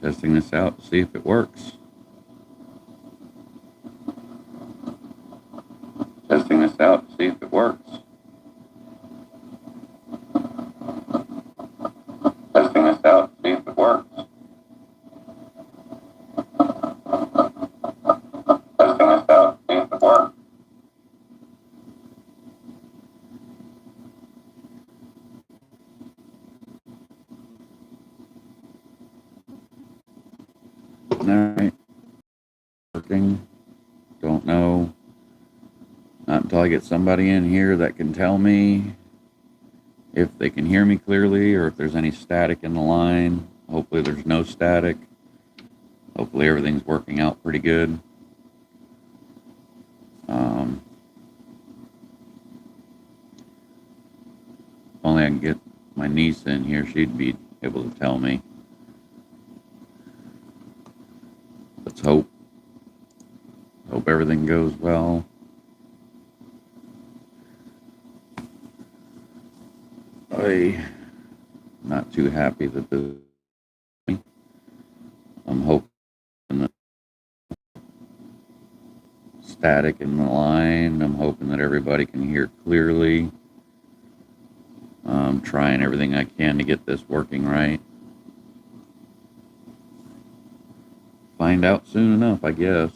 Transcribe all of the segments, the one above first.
Testing this out to see if it works. Testing this out to see if it works. Testing this out to see if it works. Testing this out to see if it works. All right. Working. Don't know. Not until I get somebody in here that can tell me if they can hear me clearly or if there's any static in the line. Hopefully there's no static. Hopefully everything's working out pretty good. If only I can get my niece in here, she'd be able to tell me. Let's hope. Hope everything goes well. I'm not too happy that I'm hoping that static in the line. I'm hoping that everybody can hear clearly. I'm trying everything I can to get this working right. Find out soon enough, I guess.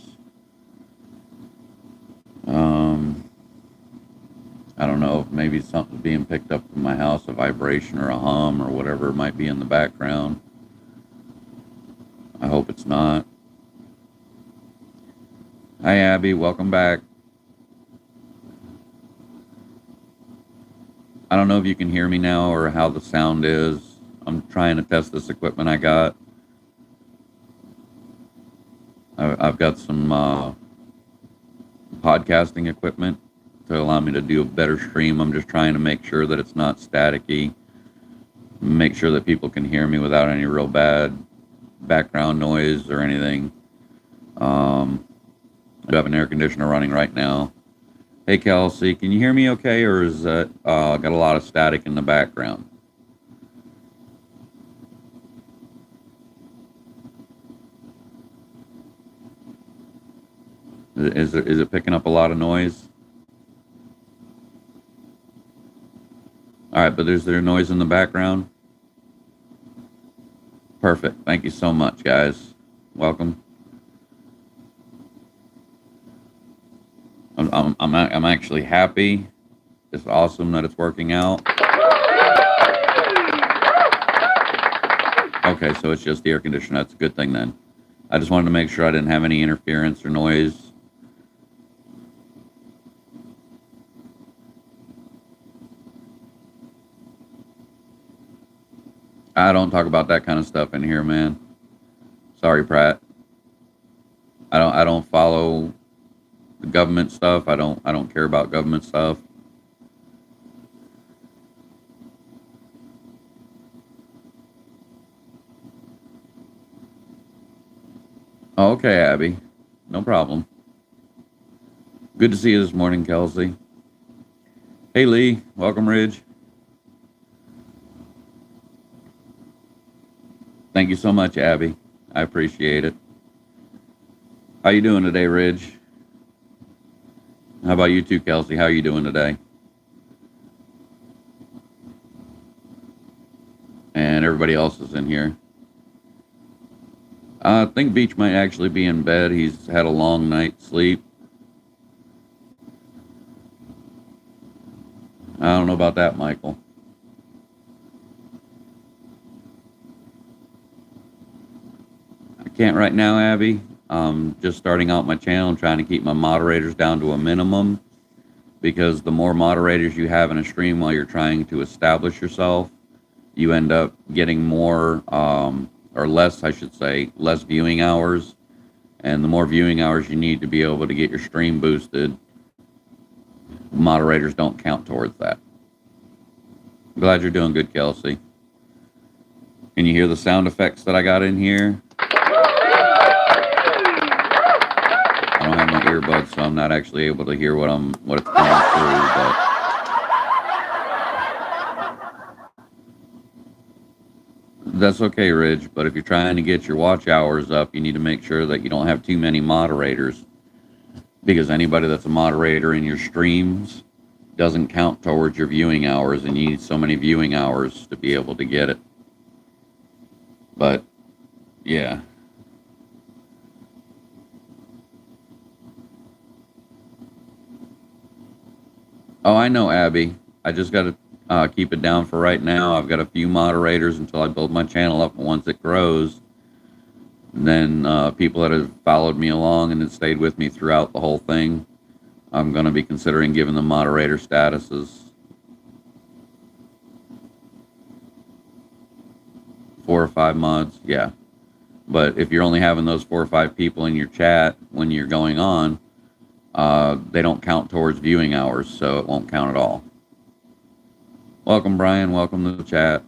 I don't know if maybe something's being picked up from my house, a vibration or a hum or whatever might be in the background. I hope it's not. Hi, Abby. Welcome back. I don't know if you can hear me now or how the sound is. I'm trying to test this equipment I got. I've got some podcasting equipment to allow me to do a better stream. I'm just trying to make sure that it's not staticky. Make sure that people can hear me without any real bad background noise or anything. I have an air conditioner running right now. Hey, Kelsey, can you hear me okay, or is that got a lot of static in the background? Is it picking up a lot of noise? All right, but is there noise in the background? Perfect. Thank you so much, guys. Welcome. I'm actually happy. It's awesome that it's working out. Okay, so it's just the air conditioner. That's a good thing then. I just wanted to make sure I didn't have any interference or noise. I don't talk about that kind of stuff in here, man. Sorry, Pratt. I don't follow the government stuff. I don't care about government stuff. Oh, okay, Abby. No problem. Good to see you this morning, Kelsey. Hey, Lee. Welcome, Ridge. Thank you so much, Abby. I appreciate it. How you doing today, Ridge? How about you too, Kelsey? How are you doing today? And everybody else is in here. I think Beach might actually be in bed. He's had a long night's sleep. I don't know about that, Michael. I can't right now, Abby. Just starting out my channel. I'm trying to keep my moderators down to a minimum because the more moderators you have in a stream while you're trying to establish yourself, you end up getting more, or less, I should say, less viewing hours. And the more viewing hours you need to be able to get your stream boosted, moderators don't count towards that. I'm glad you're doing good, Kelsey. Can you hear the sound effects that I got in here? I don't have my earbuds, so I'm not actually able to hear what it's coming through, but That's okay, Ridge, but if you're trying to get your watch hours up, you need to make sure that you don't have too many moderators, because anybody that's a moderator in your streams doesn't count towards your viewing hours, and you need so many viewing hours to be able to get it. But yeah. Oh, I know, Abby. I just got to keep it down for right now. I've got a few moderators until I build my channel up. And once it grows, then people that have followed me along and have stayed with me throughout the whole thing, I'm going to be considering giving them moderator statuses. 4 or 5 mods, yeah. But if you're only having those 4 or 5 people in your chat when you're going on, they don't count towards viewing hours, so it won't count at all. Welcome, Brian. Welcome to the chat.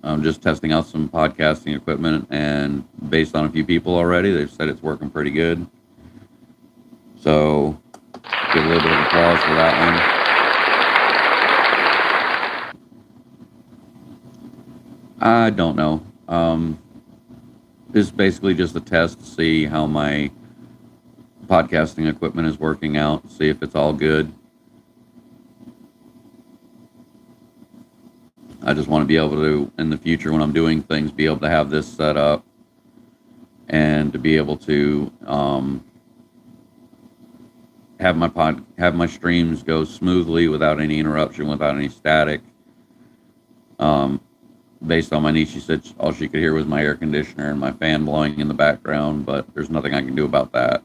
I'm just testing out some podcasting equipment, and based on a few people already, they've said it's working pretty good. So, give a little bit of applause for that one. I don't know. This is basically just a test to see how my podcasting equipment is working out, see if it's all good. I just want to be able to, in the future when I'm doing things, be able to have this set up and to be able to have my streams go smoothly without any interruption, without any static. Based on my niece, she said all she could hear was my air conditioner and my fan blowing in the background, but there's nothing I can do about that.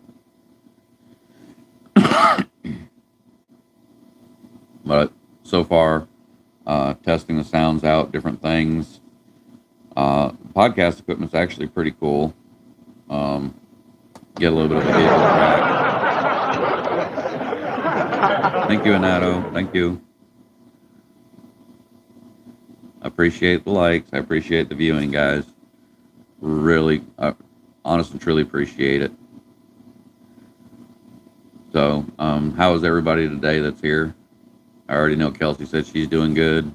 But so far, testing the sounds out, different things. Podcast equipment's actually pretty cool. Get a little bit of a vehicle track. Thank you, Anato. Thank you. I appreciate the likes. I appreciate the viewing, guys. Really, honest and truly appreciate it. So, how is everybody today that's here? I already know Kelsey said she's doing good.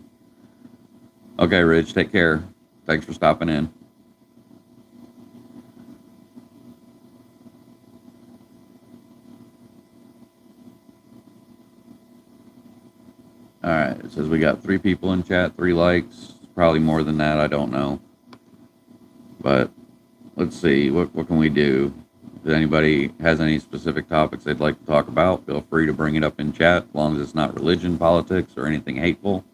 Okay, Rich, take care. Thanks for stopping in. All right, it says we got 3 people in chat, 3 likes. Probably more than that, I don't know. But let's see, what can we do? If anybody has any specific topics they'd like to talk about, feel free to bring it up in chat, as long as it's not religion, politics, or anything hateful.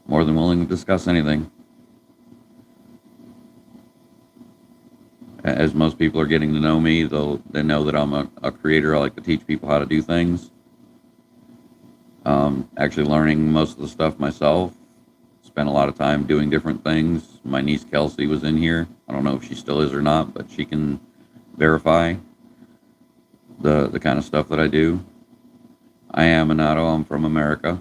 More than willing to discuss anything. As most people are getting to know me, they know that I'm a creator. I like to teach people how to do things. Actually learning most of the stuff myself. Spent a lot of time doing different things. My niece Kelsey was in here. I don't know if she still is or not, but she can verify the kind of stuff that I do. I am Anato. I'm from America.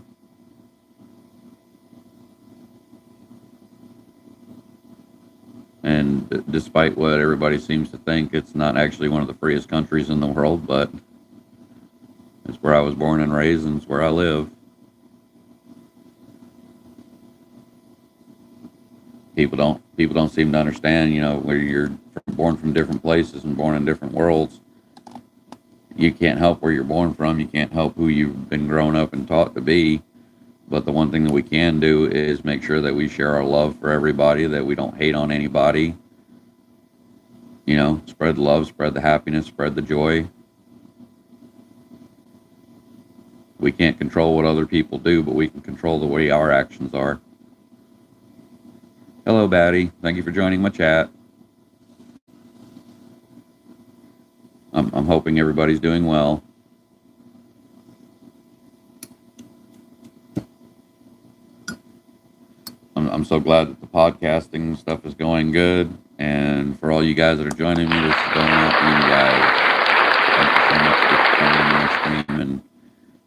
And despite what everybody seems to think, it's not actually one of the freest countries in the world, but it's where I was born and raised, and it's where I live. People don't seem to understand, where you're born from different places and born in different worlds. You can't help where you're born from. You can't help who you've been grown up and taught to be. But the one thing that we can do is make sure that we share our love for everybody, that we don't hate on anybody. Spread the love, spread the happiness, spread the joy. We can't control what other people do, but we can control the way our actions are. Hello, Batty. Thank you for joining my chat. I'm hoping everybody's doing well. I'm so glad that the podcasting stuff is going good. And for all you guys that are joining me, this is going out to you guys. Thank you so much for coming on my stream and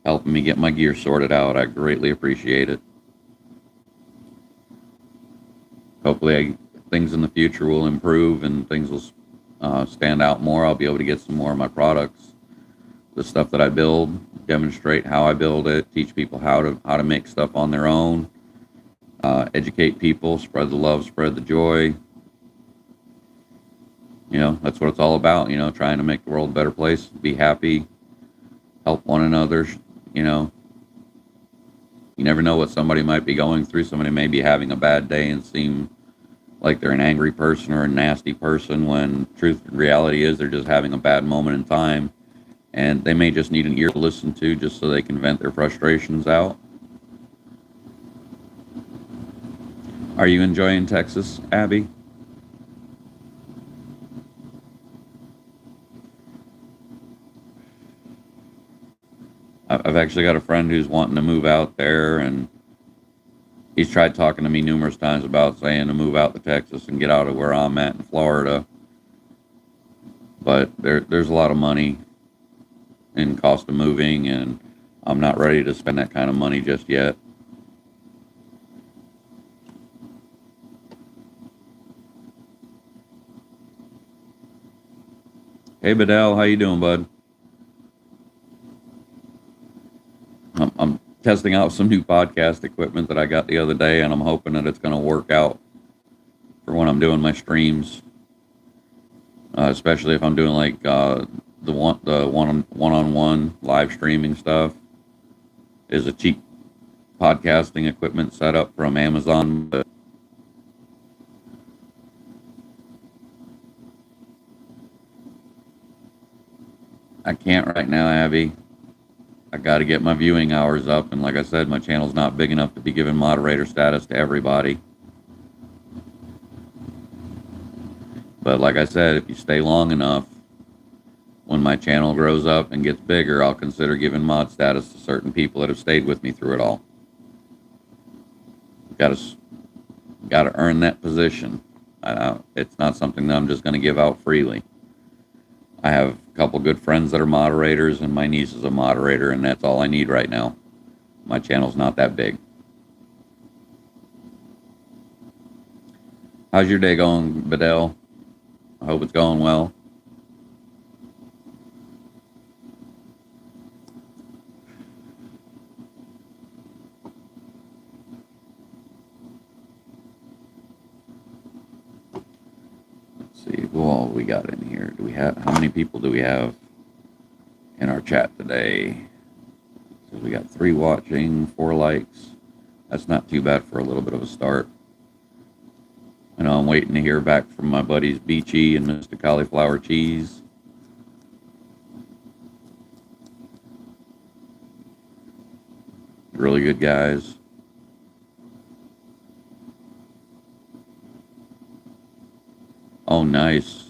helping me get my gear sorted out. I greatly appreciate it. Hopefully things in the future will improve and things will stand out more. I'll be able to get some more of my products, the stuff that I build, demonstrate how I build it, teach people how to make stuff on their own. educate people, spread the love, spread the joy. That's what it's all about, trying to make the world a better place, be happy, help one another. You know, you never know what somebody might be going through. Somebody may be having a bad day and seem like they're an angry person or a nasty person, when truth and reality is they're just having a bad moment in time, and they may just need an ear to listen to just so they can vent their frustrations out. Are you enjoying Texas, Abby? I've actually got a friend who's wanting to move out there, and he's tried talking to me numerous times about saying to move out to Texas and get out of where I'm at in Florida. But there's a lot of money in cost of moving, and I'm not ready to spend that kind of money just yet. Hey, Bedell, how you doing, bud? I'm testing out some new podcast equipment that I got the other day, and I'm hoping that it's going to work out for when I'm doing my streams, especially if I'm doing like the one-on-one live streaming stuff. Is a cheap podcasting equipment setup from Amazon, but I can't right now, Abby. I got to get my viewing hours up, and like I said, my channel's not big enough to be giving moderator status to everybody. But like I said, if you stay long enough, when my channel grows up and gets bigger, I'll consider giving mod status to certain people that have stayed with me through it all. Got to earn that position. It's not something that I'm just going to give out freely. I have a couple good friends that are moderators, and my niece is a moderator, and that's all I need right now. My channel's not that big. How's your day going, Bedell? I hope it's going well. See, who all we got in here? How many people do we have in our chat today? So we got 3 watching, 4 likes. That's not too bad for a little bit of a start. I know I'm waiting to hear back from my buddies Beachy and Mr. Cauliflower Cheese. Really good guys. Oh, nice.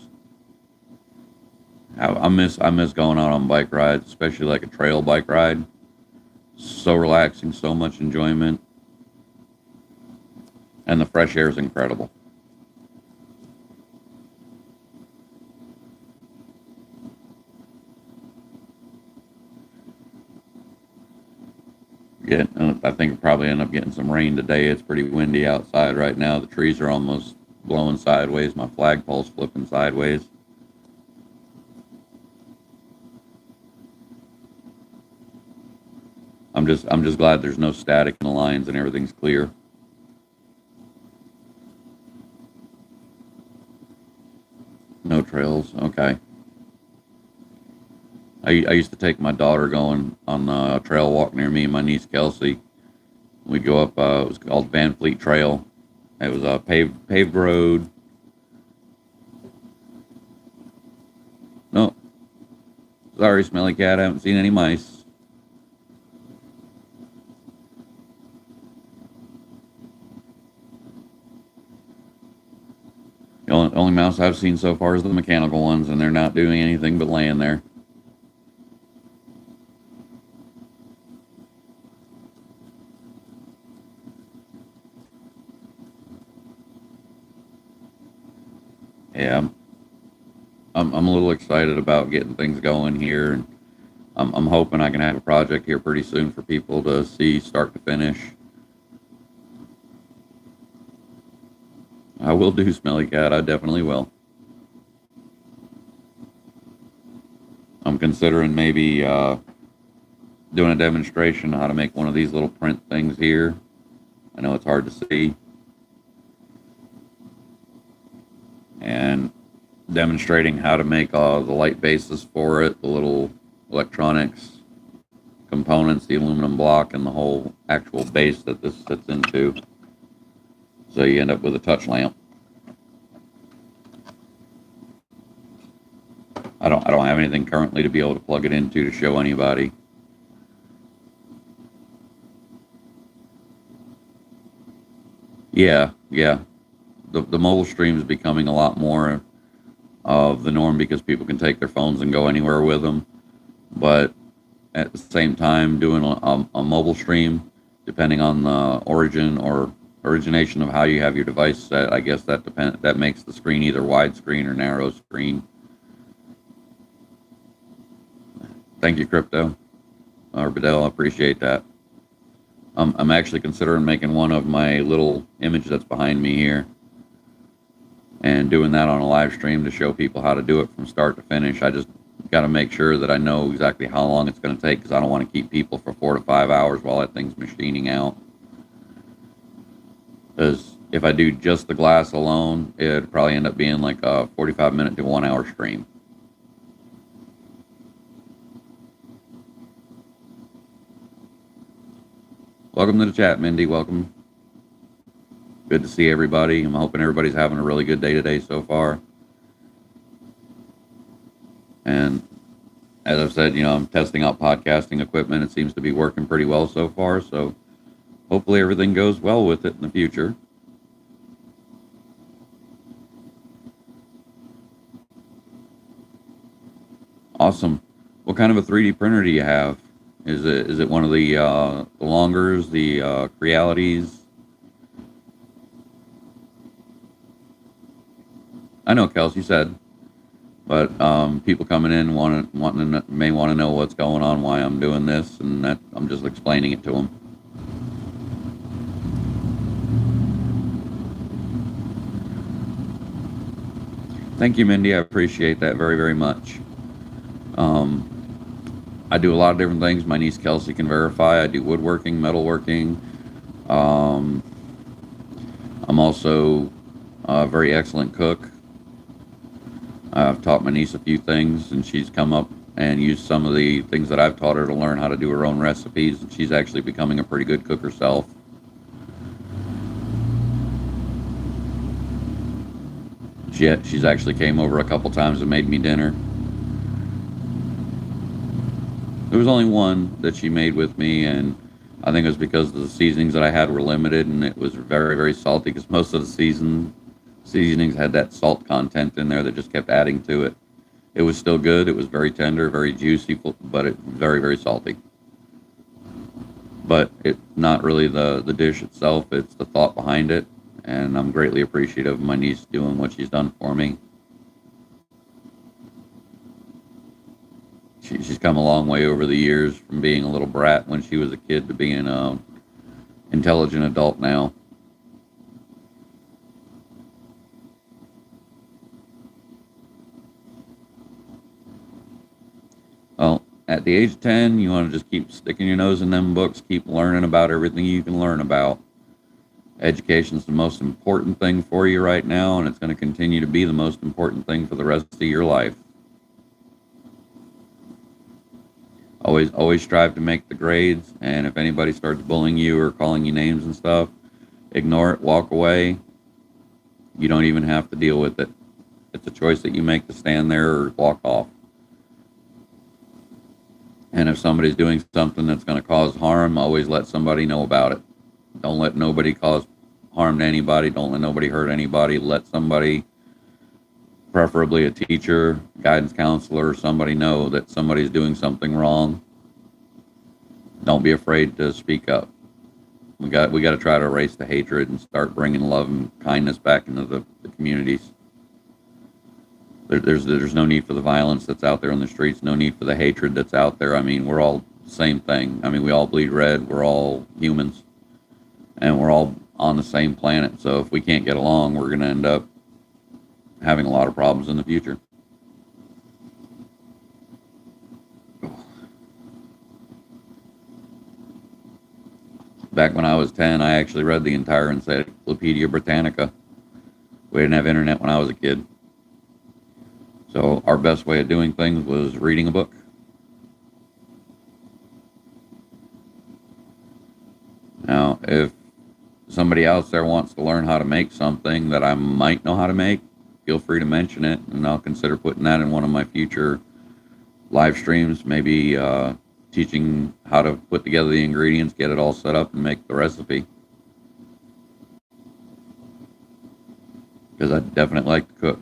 I miss going out on bike rides, especially like a trail bike ride. So relaxing, so much enjoyment, and the fresh air is incredible. I think we'll probably end up getting some rain today. It's pretty windy outside right now. The trees are almost blowing sideways. My flagpole's flipping sideways. I'm just glad there's no static in the lines and everything's clear. No trails. Okay. I used to take my daughter going on a trail walk near me and my niece Kelsey. We'd go up. It was called Van Fleet Trail. It was a paved road. No, sorry, Smelly Cat. I haven't seen any mice. The only mouse I've seen so far is the mechanical ones, and they're not doing anything but laying there. Yeah, I'm a little excited about getting things going here, and I'm hoping I can have a project here pretty soon for people to see start to finish. I will do, Smelly Cat. I definitely will. I'm considering maybe doing a demonstration on how to make one of these little print things here. I know it's hard to see. And demonstrating how to make the light bases for it, the little electronics components, the aluminum block, and the whole actual base that this sits into. So you end up with a touch lamp. I don't have anything currently to be able to plug it into to show anybody. Yeah. The mobile stream is becoming a lot more of the norm because people can take their phones and go anywhere with them. But at the same time, doing a mobile stream, depending on the origin or origination of how you have your device set, I guess that makes the screen either widescreen or narrow screen. Thank you, Crypto or Bedell. I appreciate that. I'm actually considering making one of my little image that's behind me here and doing that on a live stream to show people how to do it from start to finish. I just got to make sure that I know exactly how long it's going to take because I don't want to keep people for 4 to 5 hours while that thing's machining out. Because if I do just the glass alone, it'd probably end up being like a 45-minute to 1 hour stream. Welcome to the chat, Mindy. Welcome. Good to see everybody. I'm hoping everybody's having a really good day today so far. And as I've said, I'm testing out podcasting equipment. It seems to be working pretty well so far. So hopefully everything goes well with it in the future. Awesome. What kind of a 3D printer do you have? Is it one of the Longers, the Crealities? I know, Kelsey said, but people coming in may want to know what's going on, why I'm doing this, and that I'm just explaining it to them. Thank you, Mindy. I appreciate that very, very much. I do a lot of different things. My niece Kelsey can verify. I do woodworking, metalworking. I'm also a very excellent cook. I've taught my niece a few things, and she's come up and used some of the things that I've taught her to learn how to do her own recipes, and she's actually becoming a pretty good cook herself. She's actually came over a couple times and made me dinner. There was only one that she made with me, and I think it was because the seasonings that I had were limited, and it was very, very salty because most of the seasonings had that salt content in there that just kept adding to it. It was still good. It was very tender, very juicy, but it was very, very salty. But it's not really the dish itself. It's the thought behind it, and I'm greatly appreciative of my niece doing what she's done for me. She's come a long way over the years from being a little brat when she was a kid to being an intelligent adult now. Well, at the age of 10, you want to just keep sticking your nose in them books, keep learning about everything you can learn about. Education is the most important thing for you right now, and it's going to continue to be the most important thing for the rest of your life. Always strive to make the grades, and if anybody starts bullying you or calling you names and stuff, ignore it, walk away. You don't even have to deal with it. It's a choice that you make to stand there or walk off. And if somebody's doing something that's going to cause harm, always let somebody know about it. Don't let nobody cause harm to anybody. Don't let nobody hurt anybody. Let somebody, preferably a teacher, guidance counselor, or somebody, know that somebody's doing something wrong. Don't be afraid to speak up. We got to try to erase the hatred and start bringing love and kindness back into the communities. There's no need for the violence that's out there in the streets. No need for the hatred that's out there. I mean, we're all the same thing. I mean, we all bleed red. We're all humans, and we're all on the same planet. So if we can't get along, we're going to end up having a lot of problems in the future. Back when I was 10, I actually read the entire Encyclopedia Britannica. We didn't have internet when I was a kid. So our best way of doing things was reading a book. Now, if somebody else there wants to learn how to make something that I might know how to make, feel free to mention it, and I'll consider putting that in one of my future live streams, maybe teaching how to put together the ingredients, get it all set up, and make the recipe. Because I definitely like to cook.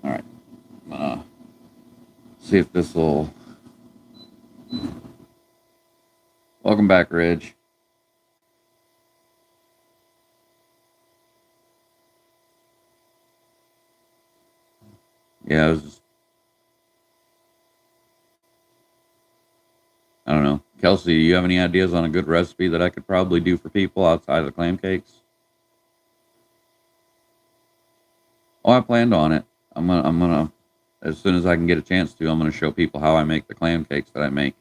All right. See if this will... Welcome back, Ridge. Yeah, I don't know. Kelsey, do you have any ideas on a good recipe that I could probably do for people outside of the clam cakes? Oh, I planned on it. I'm gonna, as soon as I can get a chance to, I'm gonna show people how I make the clam cakes that I make.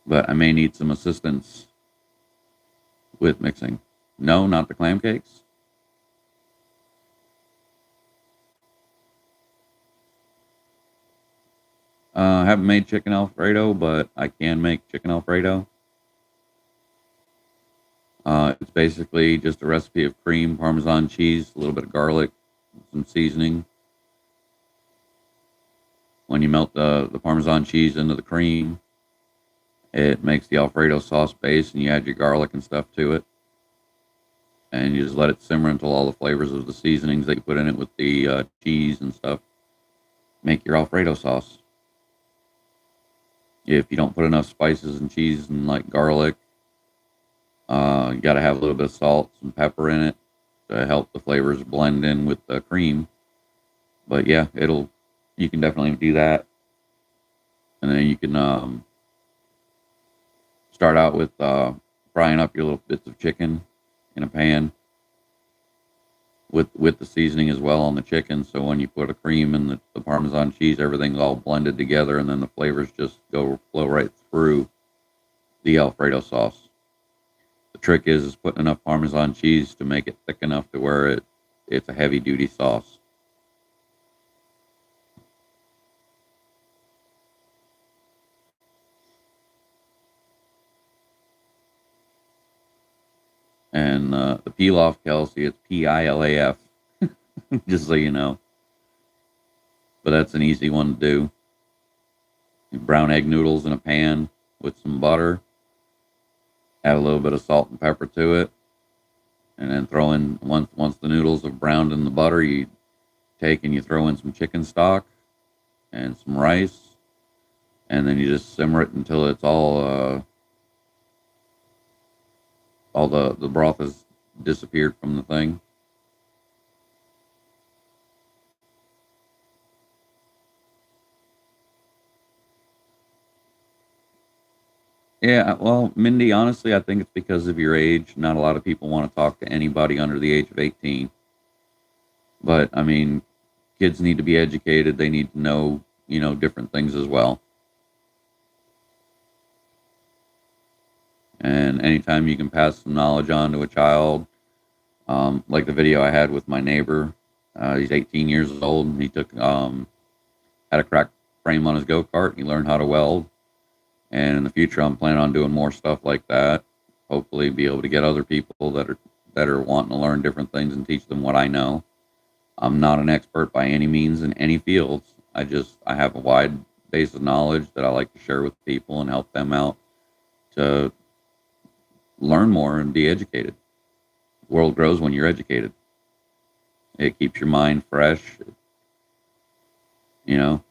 But I may need some assistance with mixing. No, not the clam cakes. I haven't made chicken Alfredo, but I can make chicken Alfredo. It's basically just a recipe of cream, Parmesan cheese, a little bit of garlic, some seasoning. When you melt the Parmesan cheese into the cream, it makes the Alfredo sauce base, and you add your garlic and stuff to it. And you just let it simmer until all the flavors of the seasonings that you put in it with the cheese and stuff make your Alfredo sauce. If you don't put enough spices and cheese and like garlic, you got to have a little bit of salt, some pepper in it to help the flavors blend in with the cream. But yeah, you can definitely do that. And then you can start out with frying up your little bits of chicken in a pan with the seasoning as well on the chicken. So when you put a cream and the Parmesan cheese, everything's all blended together, and then the flavors just flow right through the Alfredo sauce. The trick is putting enough Parmesan cheese to make it thick enough to where it's a heavy duty sauce. And the pilaf, Kelsey, it's Pilaf, just so you know. But that's an easy one to do. Brown egg noodles in a pan with some butter. Add a little bit of salt and pepper to it. And then throw in, once the noodles have browned in the butter, you take and you throw in some chicken stock and some rice. And then you just simmer it until it's all the broth has disappeared from the thing. Yeah, well, Mindy, honestly, I think it's because of your age. Not a lot of people want to talk to anybody under the age of 18. But I mean, kids need to be educated. They need to know, different things as well. And anytime you can pass some knowledge on to a child, like the video I had with my neighbor, he's 18 years old, and he had a cracked frame on his go-kart. He learned how to weld. And in the future, I'm planning on doing more stuff like that. Hopefully be able to get other people that are wanting to learn different things and teach them what I know. I'm not an expert by any means in any fields. I have a wide base of knowledge that I like to share with people and help them out to learn more and be educated. The world grows when you're educated. It keeps your mind fresh, you know.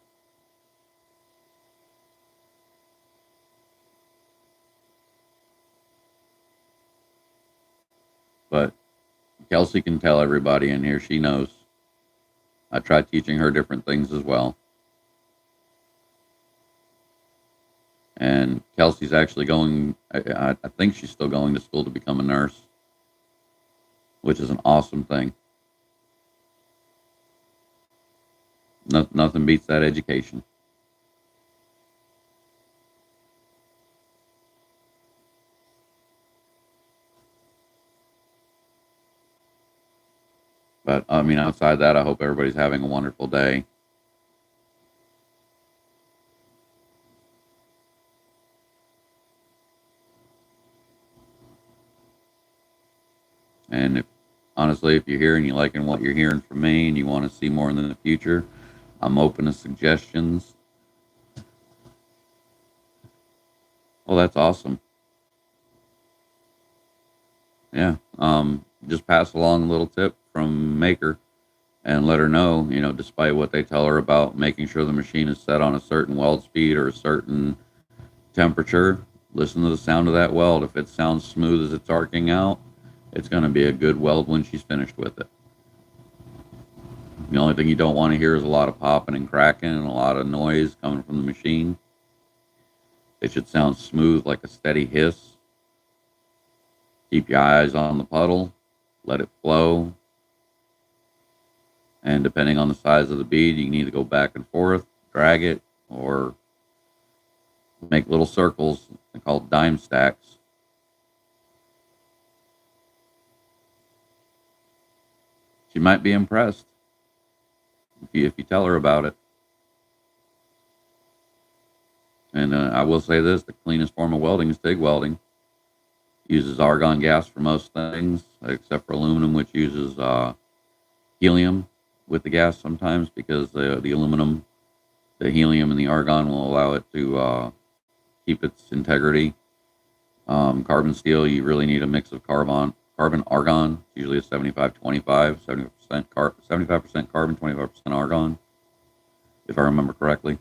But Kelsey can tell everybody in here, she knows. I try teaching her different things as well. And Kelsey's actually I think she's still going to school to become a nurse, which is an awesome thing. Nothing beats that education. But I mean, outside that, I hope everybody's having a wonderful day. And if, honestly, if you're here and you're liking what you're hearing from me and you want to see more in the future, I'm open to suggestions. Well, that's awesome. Yeah. Just pass along a little tip from Maker and let her know, despite what they tell her about making sure the machine is set on a certain weld speed or a certain temperature, listen to the sound of that weld. If it sounds smooth as it's arcing out, it's going to be a good weld when she's finished with it. The only thing you don't want to hear is a lot of popping and cracking and a lot of noise coming from the machine. It should sound smooth like a steady hiss. Keep your eyes on the puddle, let it flow. And depending on the size of the bead, you can either go back and forth, drag it, or make little circles. They're called dime stacks. She might be impressed if you tell her about it. And I will say this, the cleanest form of welding is TIG welding. Uses argon gas for most things, except for aluminum, which uses helium with the gas sometimes, because the aluminum, the helium and the argon will allow it to keep its integrity. Carbon steel, you really need a mix of carbon argon, usually a 75-25, 75% carbon, 25% argon, if I remember correctly.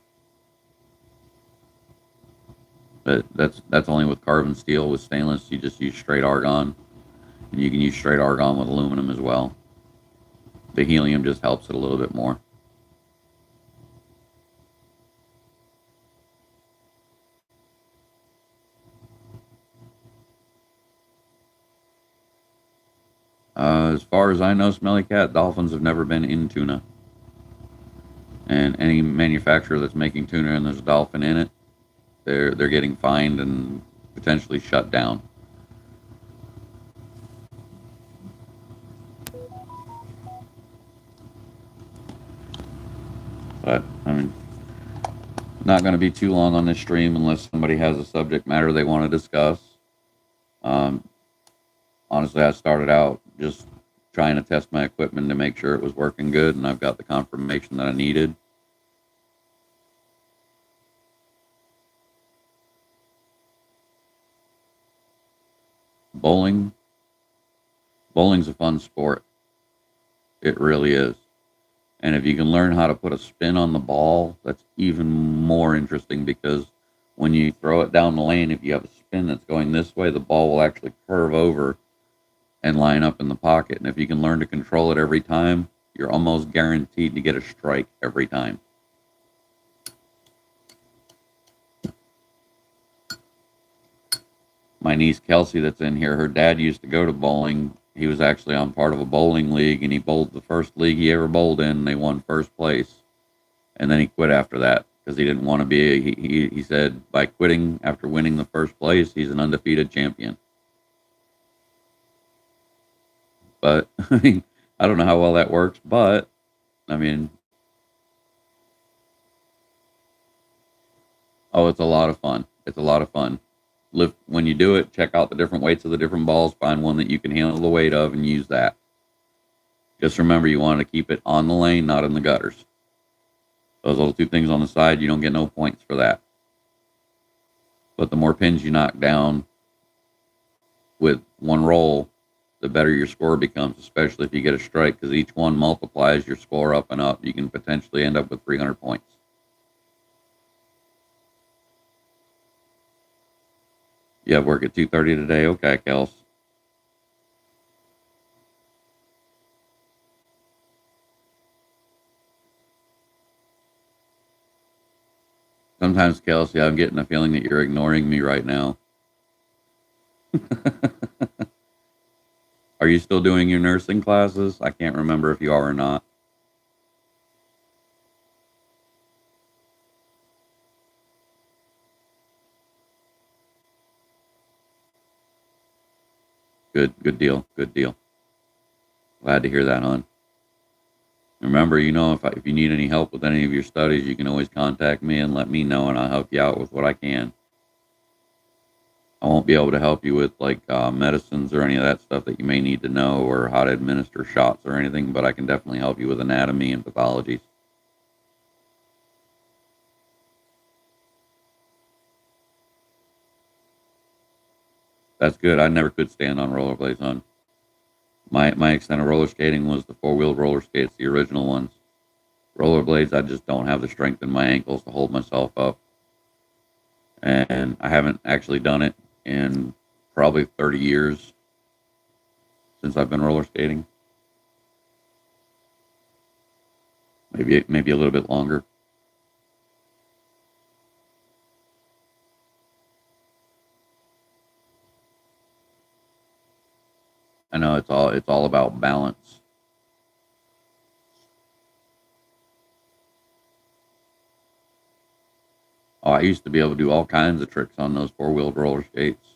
But that's only with carbon steel. With stainless, you just use straight argon, and you can use straight argon with aluminum as well. The helium just helps it a little bit more. As far as I know, Smelly Cat, dolphins have never been in tuna. And any manufacturer that's making tuna and there's a dolphin in it, they're getting fined and potentially shut down. But I mean, not going to be too long on this stream unless somebody has a subject matter they want to discuss. Um, Honestly, I started out just trying to test my equipment to make sure it was working good, and I've got the confirmation that I needed. Bowling. Bowling's a fun sport. It really is. And if you can learn how to put a spin on the ball, that's even more interesting, because when you throw it down the lane, if you have a spin that's going this way, the ball will actually curve over and line up in the pocket. And if you can learn to control it every time, you're almost guaranteed to get a strike every time. My niece Kelsey, that's in here, her dad used to go to bowling. He was actually on part of a bowling league, and he bowled the first league he ever bowled in, and they won first place. And then he quit after that because he didn't want to be. He said by quitting after winning the first place, he's an undefeated champion. But I mean, I don't know how well that works, but I mean, oh, it's a lot of fun. It's a lot of fun. Lift when you do it, check out the different weights of the different balls, find one that you can handle the weight of, and use that. Just remember, you want to keep it on the lane, not in the gutters. Those little two things on the side, you don't get no points for that. But the more pins you knock down with one roll, the better your score becomes, especially if you get a strike, because each one multiplies your score up and up. You can potentially end up with 300 points. You have work at 2:30 today? Okay, Kels. Sometimes, Kelsey, I'm getting a feeling that you're ignoring me right now. Are you still doing your nursing classes? I can't remember if you are or not. Good deal. Good deal. Glad to hear that, hon. Remember, if you need any help with any of your studies, you can always contact me and let me know, and I'll help you out with what I can. I won't be able to help you with like medicines or any of that stuff that you may need to know, or how to administer shots or anything, but I can definitely help you with anatomy and pathologies. That's good. I never could stand on rollerblades, hon. My extent of roller skating was the four-wheeled roller skates, the original ones. Rollerblades, I just don't have the strength in my ankles to hold myself up. And I haven't actually done it in probably 30 years since I've been roller skating. Maybe a little bit longer. I know it's all about balance. Oh, I used to be able to do all kinds of tricks on those four-wheeled roller skates.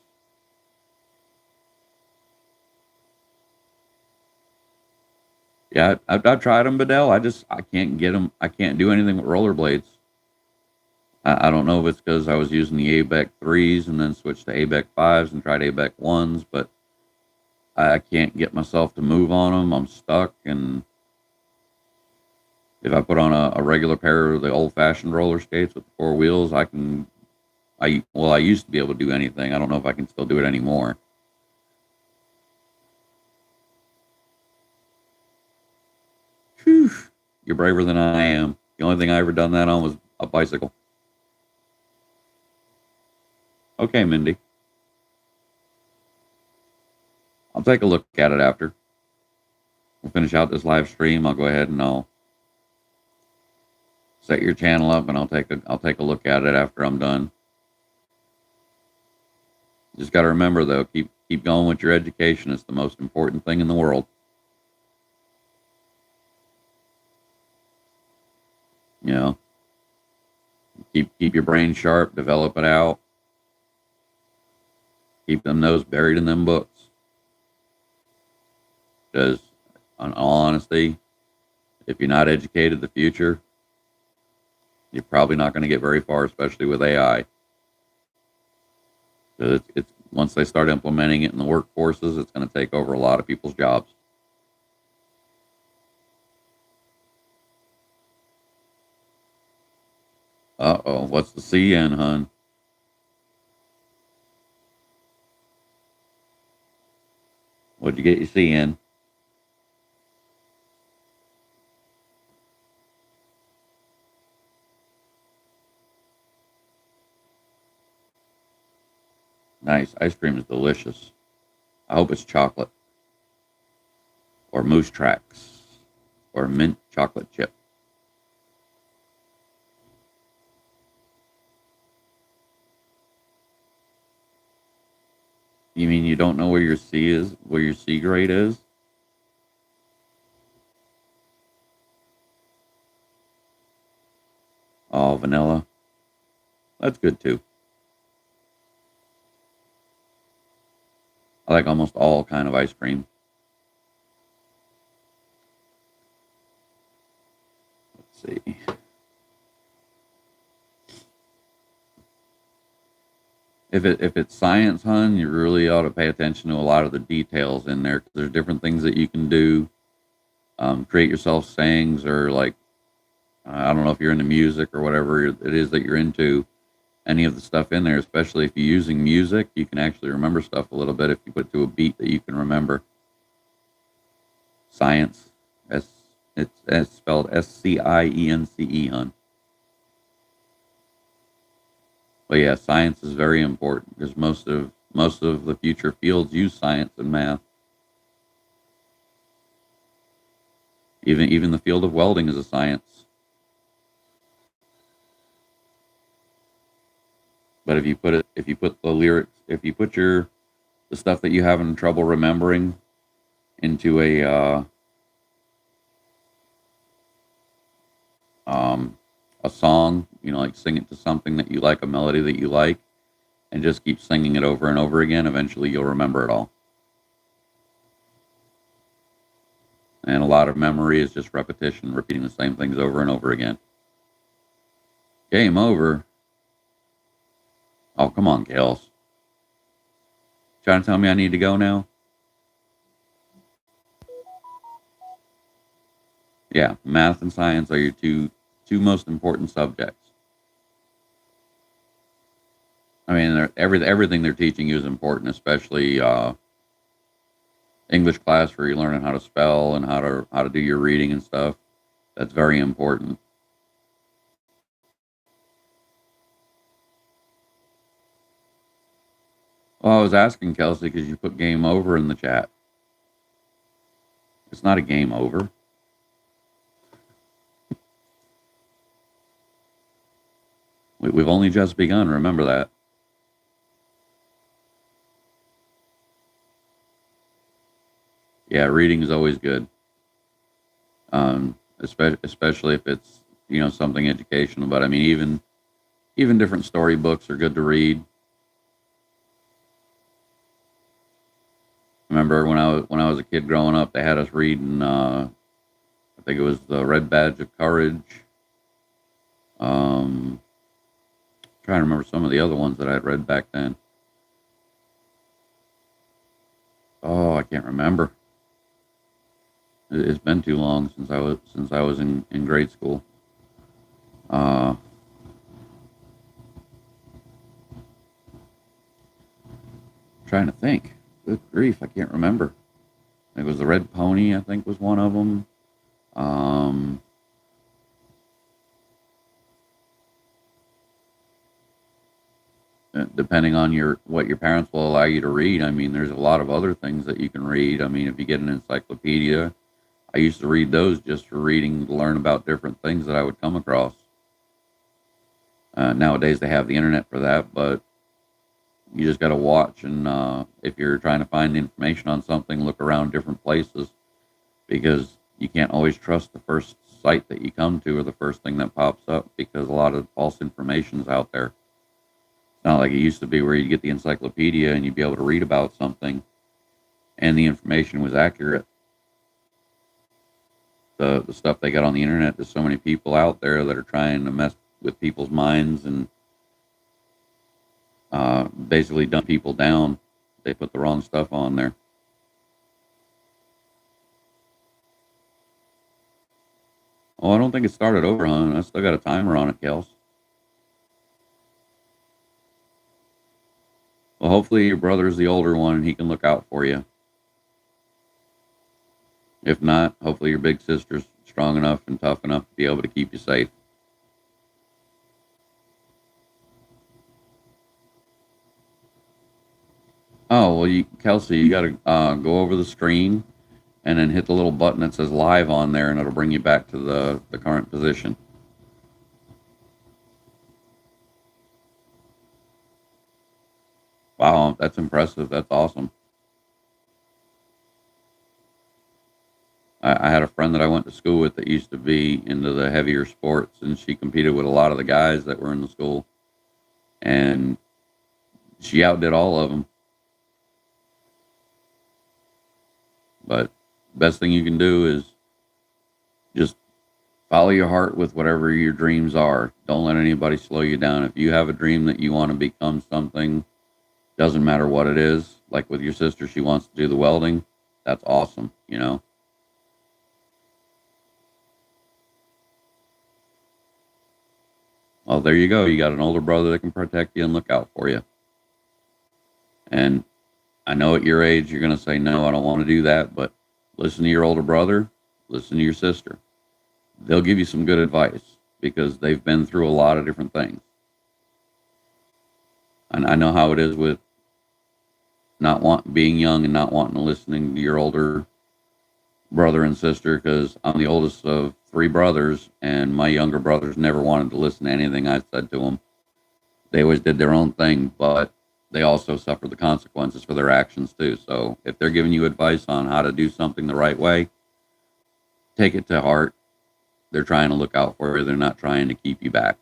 Yeah, I've tried them, Bedell. I can't get them. I can't do anything with rollerblades. I don't know if it's because I was using the ABEC threes and then switched to ABEC fives and tried ABEC ones, but I can't get myself to move on them. I'm stuck, and if I put on a regular pair of the old-fashioned roller skates with the four wheels, I can. I used to be able to do anything. I don't know if I can still do it anymore. Whew, you're braver than I am. The only thing I ever done that on was a bicycle. Okay, Mindy. I'll take a look at it after. We'll finish out this live stream. I'll go ahead and I'll set your channel up, and I'll take a look at it after I'm done. Just got to remember though, keep going with your education. It's the most important thing in the world. You know, keep your brain sharp, develop it out. Keep them nose buried in them books. Because, in all honesty, if you're not educated, the future, you're probably not going to get very far, especially with AI. Because it's once they start implementing it in the workforces, it's going to take over a lot of people's jobs. Uh-oh, what's the CN, hun? What'd you get your CN? Nice. Ice cream is delicious. I hope it's chocolate. Or Moose Tracks. Or mint chocolate chip. You mean you don't know where your C is, where your C grade is? Oh, vanilla. That's good too. I like almost all kind of ice cream. Let's see. If it's science, hun, you really ought to pay attention to a lot of the details in there. 'Cause there's different things that you can do. Create yourself sayings, or like, I don't know if you're into music or whatever it is that you're into. Any of the stuff in there, especially if you're using music, you can actually remember stuff a little bit if you put it to a beat that you can remember. Science, it's spelled SCIENCE, hun. But yeah, science is very important because most of the future fields use science and math. Even the field of welding is a science. But if you put the stuff that you having trouble remembering into a song, like sing it to something that you like, a melody that you like, and just keep singing it over and over again, eventually you'll remember it all. And a lot of memory is just repetition, repeating the same things over and over again. Game over. Oh, come on, Kels. Trying to tell me I need to go now? Yeah, math and science are your two most important subjects. I mean, everything they're teaching you is important, especially English class where you're learning how to spell and how to do your reading and stuff. That's very important. Well, I was asking Kelsey because you put game over in the chat. It's not a game over. We've only just begun. Remember that. Yeah, reading is always good. Especially if it's something educational. But I mean, even different storybooks are good to read. Remember when I was a kid growing up, they had us reading. I think it was the Red Badge of Courage. Trying to remember some of the other ones that I had read back then. Oh, I can't remember. It's been too long since I was in grade school. Uh, Trying to think. Good grief, I can't remember. It was the Red Pony, I think, was one of them. Um, Depending on what your parents will allow you to read, I mean, there's a lot of other things that you can read. I mean, if you get an encyclopedia, I used to read those just for reading to learn about different things that I would come across. Nowadays, they have the internet for that, but you just got to watch. And if you're trying to find information on something, look around different places because you can't always trust the first site that you come to or the first thing that pops up because a lot of false information is out there. It's not like it used to be where you'd get the encyclopedia and you'd be able to read about something and the information was accurate. The stuff they got on the internet, there's so many people out there that are trying to mess with people's minds and basically dumb people down. They put the wrong stuff on there. Oh, I don't think it started over, hon. I still got a timer on it, Kels. Well, hopefully your brother's the older one and he can look out for you. If not, hopefully your big sister's strong enough and tough enough to be able to keep you safe. Oh, well, Kelsey, you got to go over the screen and then hit the little button that says live on there and it'll bring you back to the current position. Wow, that's impressive. That's awesome. I had a friend that I went to school with that used to be into the heavier sports, and she competed with a lot of the guys that were in the school, and she outdid all of them. But best thing you can do is just follow your heart with whatever your dreams are. Don't let anybody slow you down. If you have a dream that you want to become something, doesn't matter what it is. Like with your sister, she wants to do the welding. That's awesome. Well, there you go. You got an older brother that can protect you and look out for you. And I know at your age, you're going to say, no, I don't want to do that. But listen to your older brother, listen to your sister. They'll give you some good advice because they've been through a lot of different things. And I know how it is with being young and not wanting to listen to your older brother and sister because I'm the oldest of three brothers and my younger brothers never wanted to listen to anything I said to them. They always did their own thing, but they also suffer the consequences for their actions too. So if they're giving you advice on how to do something the right way, take it to heart. They're trying to look out for you. They're not trying to keep you back.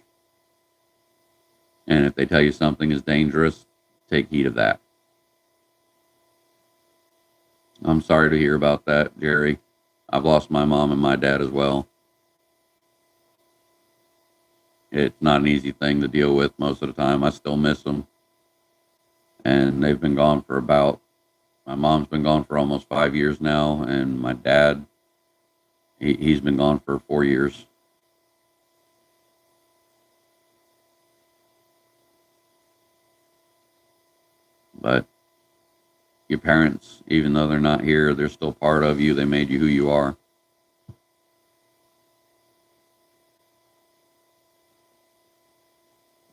And if they tell you something is dangerous, take heed of that. I'm sorry to hear about that, Jerry. I've lost my mom and my dad as well. It's not an easy thing to deal with most of the time. I still miss them. And they've been gone for about, my mom's been gone for almost 5 years now. And my dad, he's been gone for 4 years. But your parents, even though they're not here, they're still part of you. They made you who you are.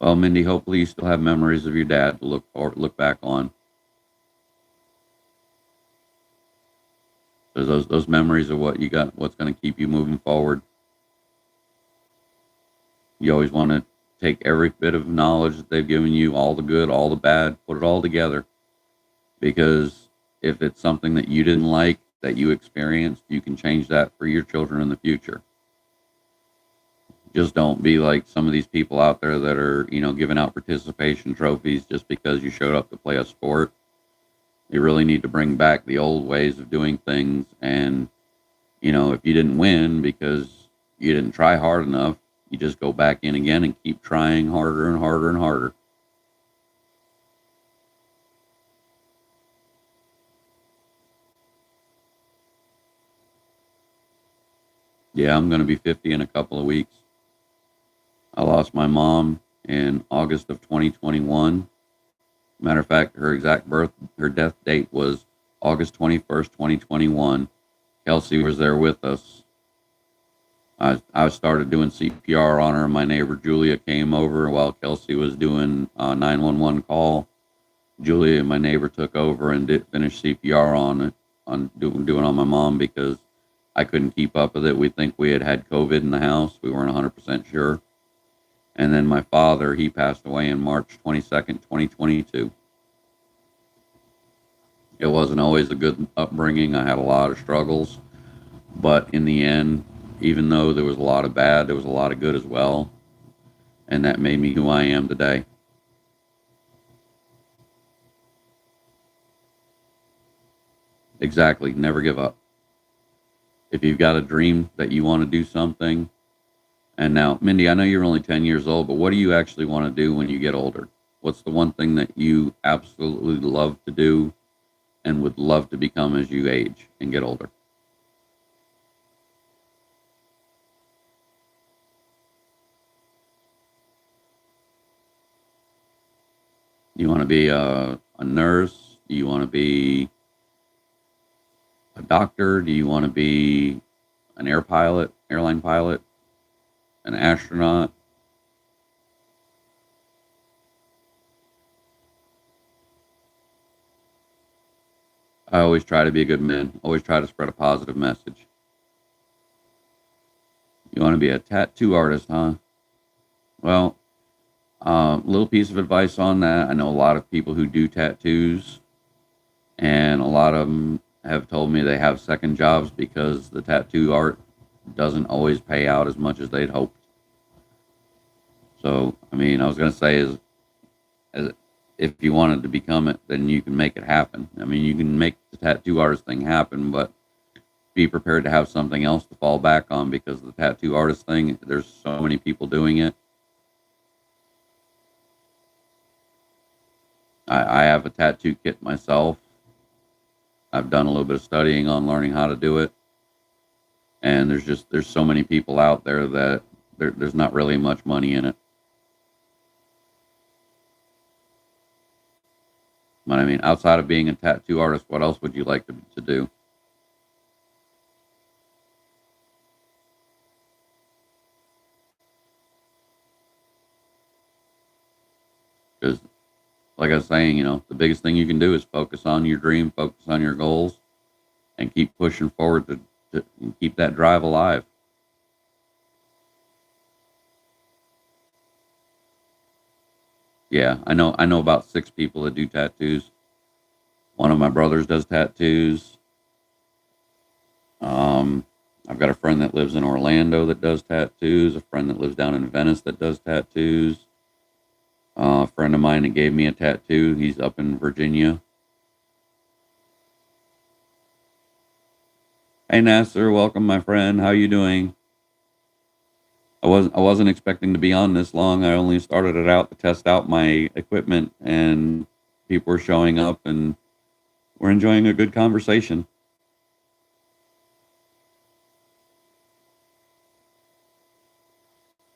Well, Mindy, hopefully you still have memories of your dad to look back on. So those memories are what you got, what's going to keep you moving forward. You always want to take every bit of knowledge that they've given you, all the good, all the bad, put it all together. Because if it's something that you didn't like, that you experienced, you can change that for your children in the future. Just don't be like some of these people out there that are, giving out participation trophies just because you showed up to play a sport. You really need to bring back the old ways of doing things. And, if you didn't win because you didn't try hard enough, you just go back in again and keep trying harder and harder and harder. Yeah, I'm going to be 50 in a couple of weeks. I lost my mom in August of 2021. Matter of fact, her death date was August 21st, 2021. Kelsey was there with us. I started doing CPR on her. My neighbor Julia came over while Kelsey was doing a 911 call. Julia, my neighbor, took over and did finish CPR doing on my mom because I couldn't keep up with it. We think we had COVID in the house. We weren't 100% sure. And then my father, he passed away in March 22nd, 2022. It wasn't always a good upbringing. I had a lot of struggles. But in the end, even though there was a lot of bad, there was a lot of good as well. And that made me who I am today. Exactly. Never give up. If you've got a dream that you want to do something, and now, Mindy, I know you're only 10 years old, but what do you actually want to do when you get older? What's the one thing that you absolutely love to do and would love to become as you age and get older? Do you want to be a nurse? Do you want to be a doctor? Do you want to be an airline pilot, an astronaut? I always try to be a good man. Always try to spread a positive message. You want to be a tattoo artist, huh? Well, little piece of advice on that. I know a lot of people who do tattoos, and a lot of them have told me they have second jobs because the tattoo art doesn't always pay out as much as they'd hoped. So, I mean, I was going to say as if you wanted to become it, then you can make it happen. I mean, you can make the tattoo artist thing happen, but be prepared to have something else to fall back on because the tattoo artist thing, there's so many people doing it. I have a tattoo kit myself. I've done a little bit of studying on learning how to do it. And there's so many people out there that there's not really much money in it. But I mean, outside of being a tattoo artist, what else would you like to do? Because, like I was saying, the biggest thing you can do is focus on your dream, focus on your goals, and keep pushing forward to keep that drive alive. Yeah, I know about 6 people that do tattoos. One of my brothers does tattoos. Um, I've got a friend that lives in Orlando that does tattoos, a friend that lives down in Venice that does tattoos. A friend of mine that gave me a tattoo, he's up in Virginia. Hey Nasser, welcome my friend. How you doing? I wasn't expecting to be on this long. I only started it out to test out my equipment, and people are showing up and we're enjoying a good conversation.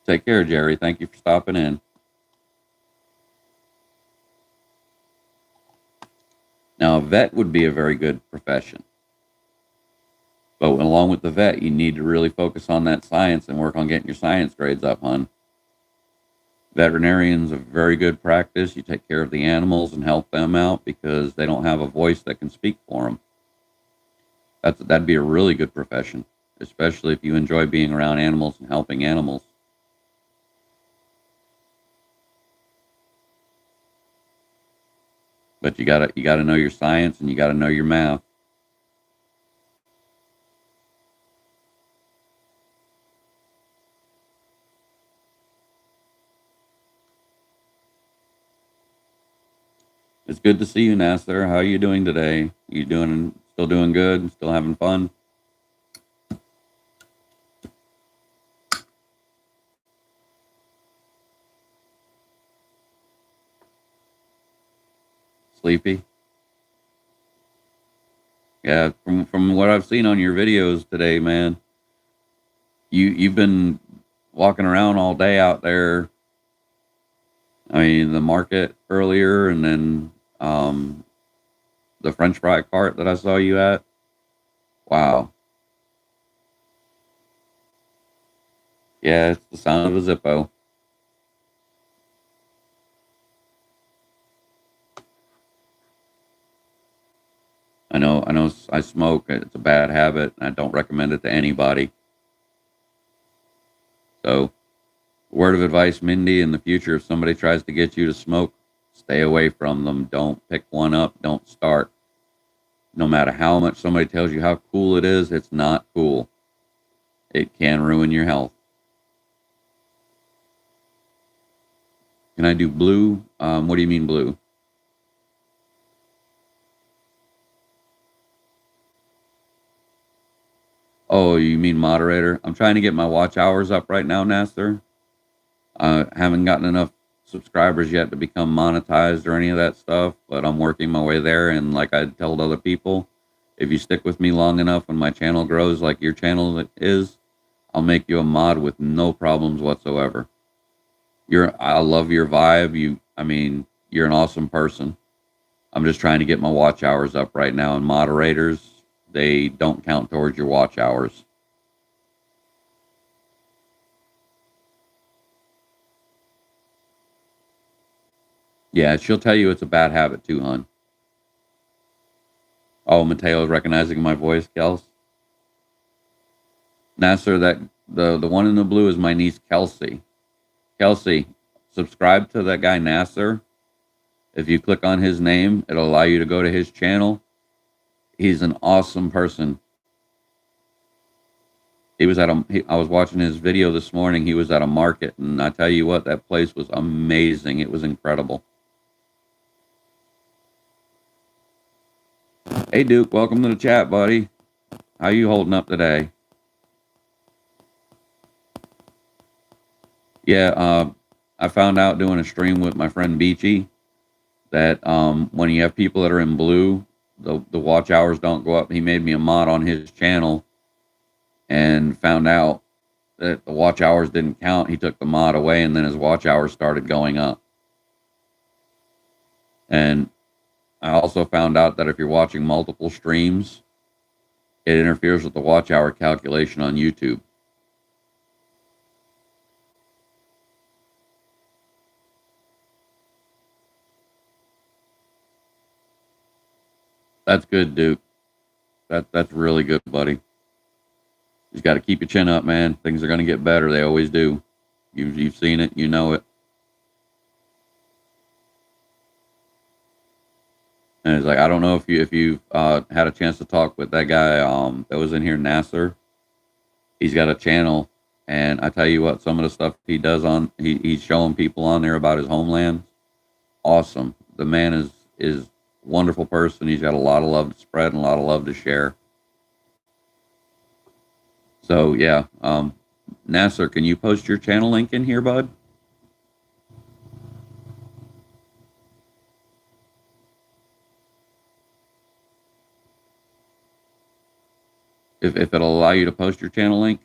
Take care, Jerry. Thank you for stopping in. Now, a vet would be a very good profession. But along with the vet, you need to really focus on that science and work on getting your science grades up, hon. Veterinarian's a very good practice. You take care of the animals and help them out because they don't have a voice that can speak for them. That'd be a really good profession, especially if you enjoy being around animals and helping animals. But you gotta know your science and you gotta know your math. It's good to see you, Nasser. How are you doing today? You doing still doing good? Still having fun? Sleepy? Yeah, from what I've seen on your videos today, man, you've been walking around all day out there. I mean, the market earlier, and then the French fry cart that I saw you at. Wow. Yeah, it's the sound of a Zippo. I know, I smoke. It's a bad habit, and I don't recommend it to anybody. So, word of advice, Mindy, in the future, if somebody tries to get you to smoke, stay away from them. Don't pick one up. Don't start. No matter how much somebody tells you how cool it is, it's not cool. It can ruin your health. Can I do blue? What do you mean blue? Oh, you mean moderator? I'm trying to get my watch hours up right now, Nasser. Haven't gotten enough subscribers yet to become monetized or any of that stuff, but I'm working my way there. And like I told other people, if you stick with me long enough, when my channel grows like your channel is, I'll make you a mod with no problems whatsoever. I love your vibe. I mean, you're an awesome person. I'm just trying to get my watch hours up right now, and moderators, they don't count towards your watch hours. Yeah, she'll tell you it's a bad habit too, hon. Oh, Mateo's recognizing my voice, Kels. Nasser, that the one in the blue is my niece Kelsey. Kelsey, subscribe to that guy Nasser. If you click on his name, it'll allow you to go to his channel. He's an awesome person. I was watching his video this morning. He was at a market, and I tell you what, that place was amazing. It was incredible. Hey, Duke, welcome to the chat, buddy. How you holding up today? Yeah, I found out doing a stream with my friend Beachy that when you have people that are in blue, the watch hours don't go up. He made me a mod on his channel and found out that the watch hours didn't count. He took the mod away, and then his watch hours started going up. And I also found out that if you're watching multiple streams, it interferes with the watch hour calculation on YouTube. That's good, Duke. That's really good, buddy. You just got to keep your chin up, man. Things are going to get better. They always do. You've seen it. You know it. And it's like, I don't know if you had a chance to talk with that guy that was in here, Nasser. He's got a channel, and I tell you what, some of the stuff he does he's showing people on there about his homeland. Awesome. The man is wonderful person. He's got a lot of love to spread and a lot of love to share. So yeah, Nasser, can you post your channel link in here, bud? If it'll allow you to post your channel link.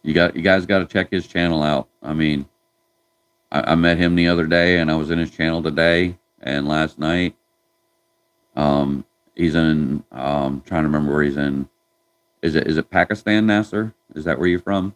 You guys got to check his channel out. I mean, I met him the other day, and I was in his channel today and last night. Um, he's in. Trying to remember where he's in. Is it Pakistan, Nasser? Is that where you're from?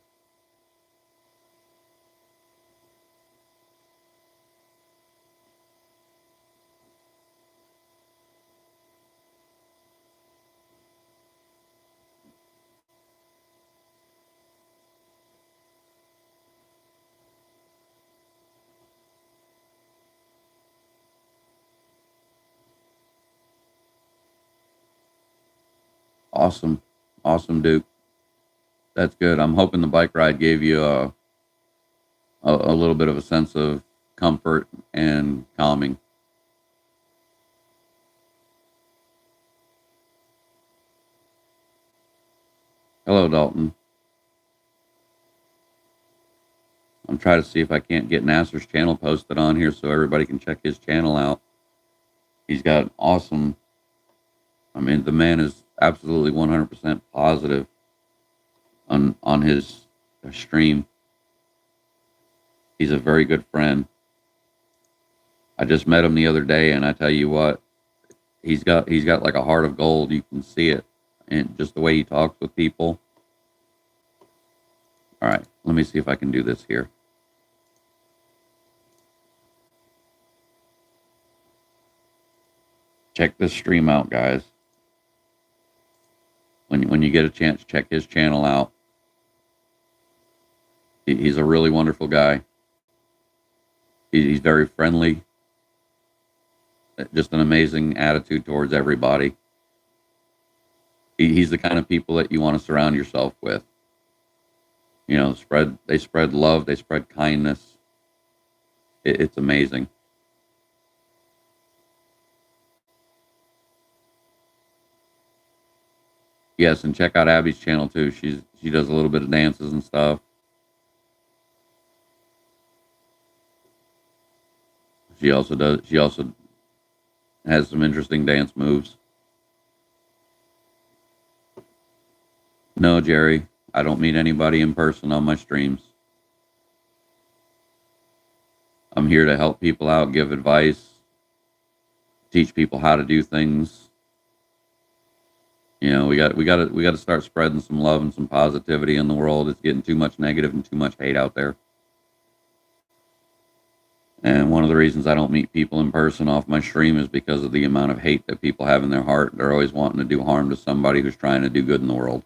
Awesome, awesome, Duke. That's good. I'm hoping the bike ride gave you a little bit of a sense of comfort and calming. Hello, Dalton. I'm trying to see if I can't get Nasser's channel posted on here so everybody can check his channel out. He's got awesome. I mean, the man is absolutely 100% positive on his stream. He's a very good friend. I just met him the other day, and I tell you what, he's got like a heart of gold. You can see it, and just the way he talks with people. All right, let me see if I can do this here. Check this stream out, guys. When you get a chance, check his channel out. He's a really wonderful guy. He's very friendly. Just an amazing attitude towards everybody. He's the kind of people that you want to surround yourself with. You know, they spread love, they spread kindness. It's amazing. Yes, and check out Abby's channel too. She does a little bit of dances and stuff. She also has some interesting dance moves. No, Jerry, I don't meet anybody in person on my streams. I'm here to help people out, give advice, teach people how to do things. You know, we got to start spreading some love and some positivity in the world. It's getting too much negative and too much hate out there. And one of the reasons I don't meet people in person off my stream is because of the amount of hate that people have in their heart. They're always wanting to do harm to somebody who's trying to do good in the world,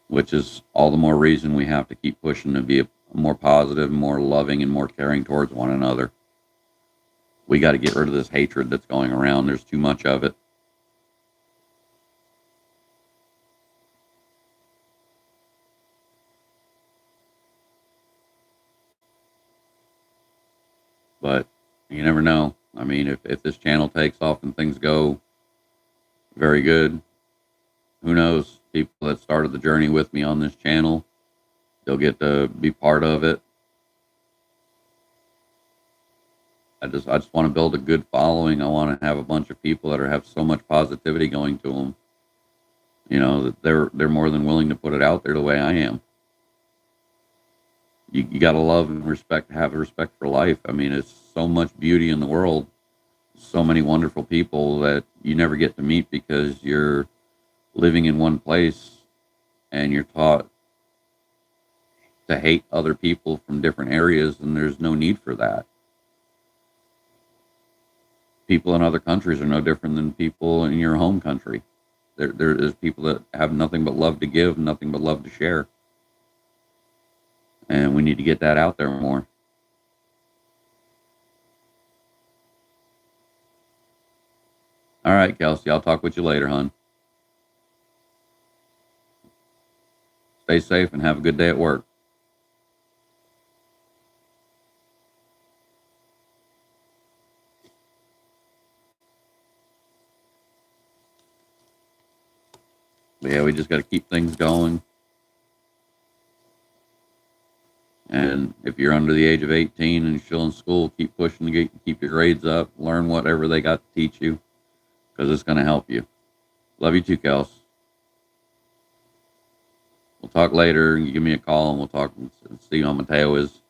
which is all the more reason we have to keep pushing to be a more positive, more loving, and more caring towards one another. We got to get rid of this hatred that's going around. There's too much of it. But you never know. I mean, if this channel takes off and things go very good, who knows? People that started the journey with me on this channel, they'll get to be part of it. I just want to build a good following. I want to have a bunch of people that have so much positivity going to them. You know, that they're more than willing to put it out there the way I am. You got to love and respect, have respect for life. I mean, it's so much beauty in the world, so many wonderful people that you never get to meet because you're living in one place and you're taught to hate other people from different areas, and there's no need for that. People in other countries are no different than people in your home country. There is people that have nothing but love to give, nothing but love to share. And we need to get that out there more. All right, Kelsey, I'll talk with you later, hon. Stay safe and have a good day at work. But yeah, we just got to keep things going. And if you're under the age of 18 and you're still in school, keep pushing to keep your grades up. Learn whatever they got to teach you, because it's going to help you. Love you too, Kels. We'll talk later. You give me a call and we'll talk and see how Mateo is.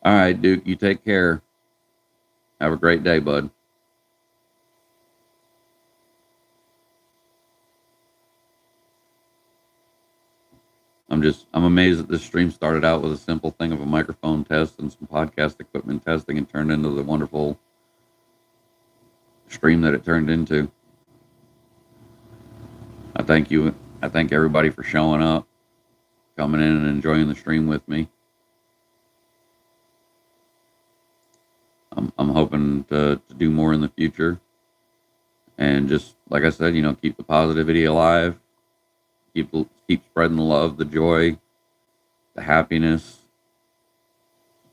All right, Duke, you take care. Have a great day, bud. I'm amazed that this stream started out with a simple thing of a microphone test and some podcast equipment testing and turned into the wonderful stream that it turned into. I thank you. I thank everybody for showing up, coming in and enjoying the stream with me. I'm hoping to do more in the future. And just like I said, keep the positivity alive. Keep spreading the love, the joy, the happiness.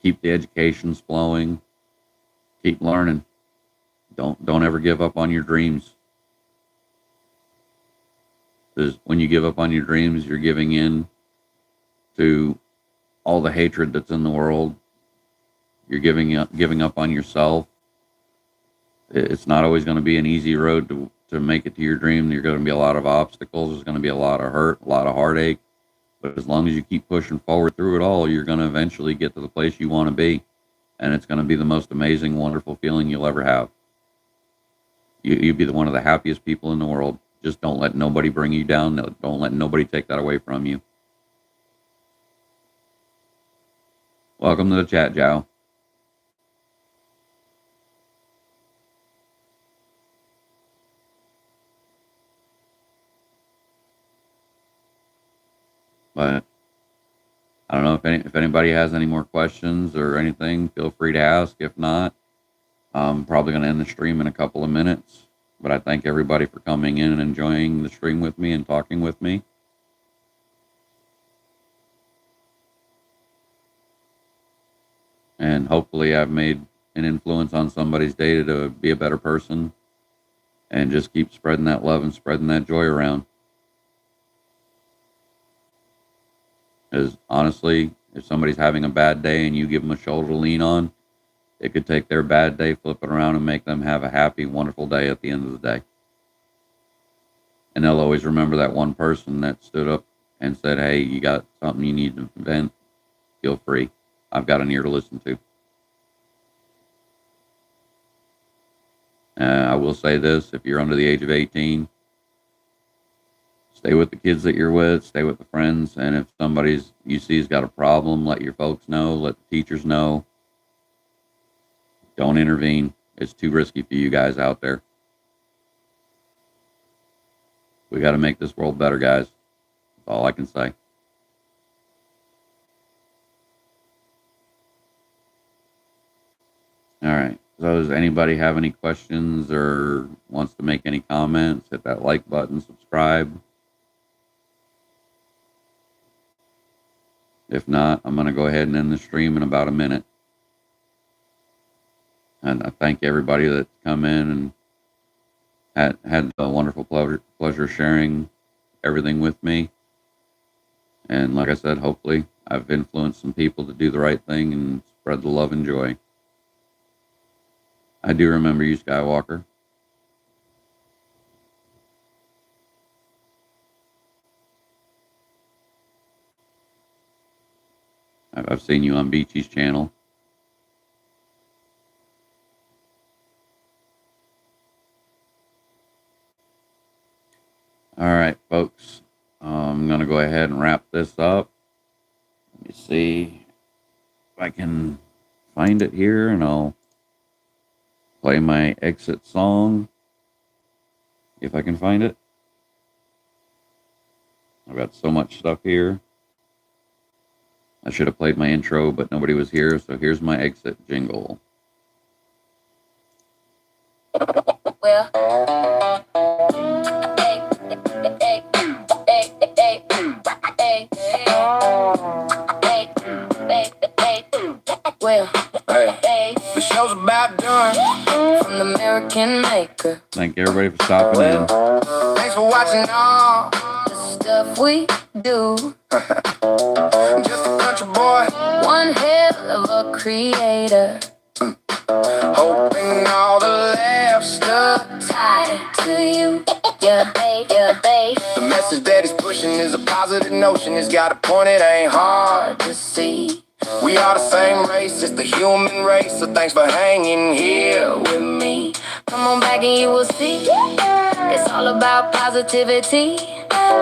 Keep the educations flowing. Keep learning. Don't ever give up on your dreams. Because when you give up on your dreams, you're giving in to all the hatred that's in the world. You're giving up on yourself. It's not always going to be an easy road to make it to your dream. There's going to be a lot of obstacles. There's going to be a lot of hurt, a lot of heartache. But as long as you keep pushing forward through it all, you're going to eventually get to the place you want to be. And it's going to be the most amazing, wonderful feeling you'll ever have. You'll be one of the happiest people in the world. Just don't let nobody bring you down. Don't let nobody take that away from you. Welcome to the chat, Joe. But I don't know if anybody has any more questions or anything, feel free to ask. If not, I'm probably going to end the stream in a couple of minutes. But I thank everybody for coming in and enjoying the stream with me and talking with me. And hopefully I've made an influence on somebody's day to be a better person and just keep spreading that love and spreading that joy around. Because honestly, if somebody's having a bad day and you give them a shoulder to lean on, it could take their bad day, flip it around, and make them have a happy, wonderful day at the end of the day. And they'll always remember that one person that stood up and said, hey, you got something you need to vent, feel free. I've got an ear to listen to. I will say this, if you're under the age of 18, stay with the kids that you're with, stay with the friends, and if somebody's you see has got a problem, let your folks know, let the teachers know. Don't intervene. It's too risky for you guys out there. We got to make this world better, guys. That's all I can say. All right. So does anybody have any questions or wants to make any comments? Hit that like button, subscribe. If not, I'm going to go ahead and end the stream in about a minute. And I thank everybody that's come in and had a wonderful pleasure sharing everything with me. And like I said, hopefully I've influenced some people to do the right thing and spread the love and joy. I do remember you, Skywalker. I've seen you on Beachy's channel. All right, folks. I'm going to go ahead and wrap this up. Let me see if I can find it here, and I'll play my exit song if I can find it. I've got so much stuff here. I should have played my intro, but nobody was here, so here's my exit jingle. Well, well, the show's about done. From the American can make her. Thank everybody for stopping in. Thanks for watching all the stuff we do. Just a country boy, one hell of a creator. Hoping all the laughs stuck tied to you. Yeah, babe, yeah, babe. The message that he's pushing is a positive notion. He's got a point, it ain't hard to see. We are the same race, it's the human race. So thanks for hanging here with me. Come on back and you will see. It's all about positivity.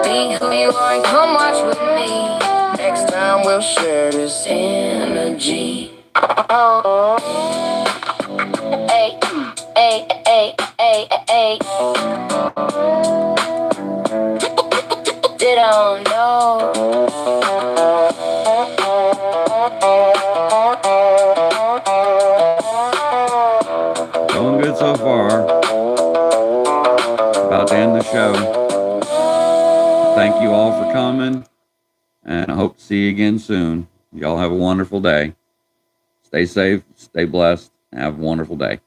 Be who you are and come watch with me. Next time we'll share this energy. Hey, hey, hey, hey, hey. Did I know? Going good so far. About to end the show. Thank you all for coming, and I hope to see you again soon. Y'all have a wonderful day. Stay safe, stay blessed, and have a wonderful day.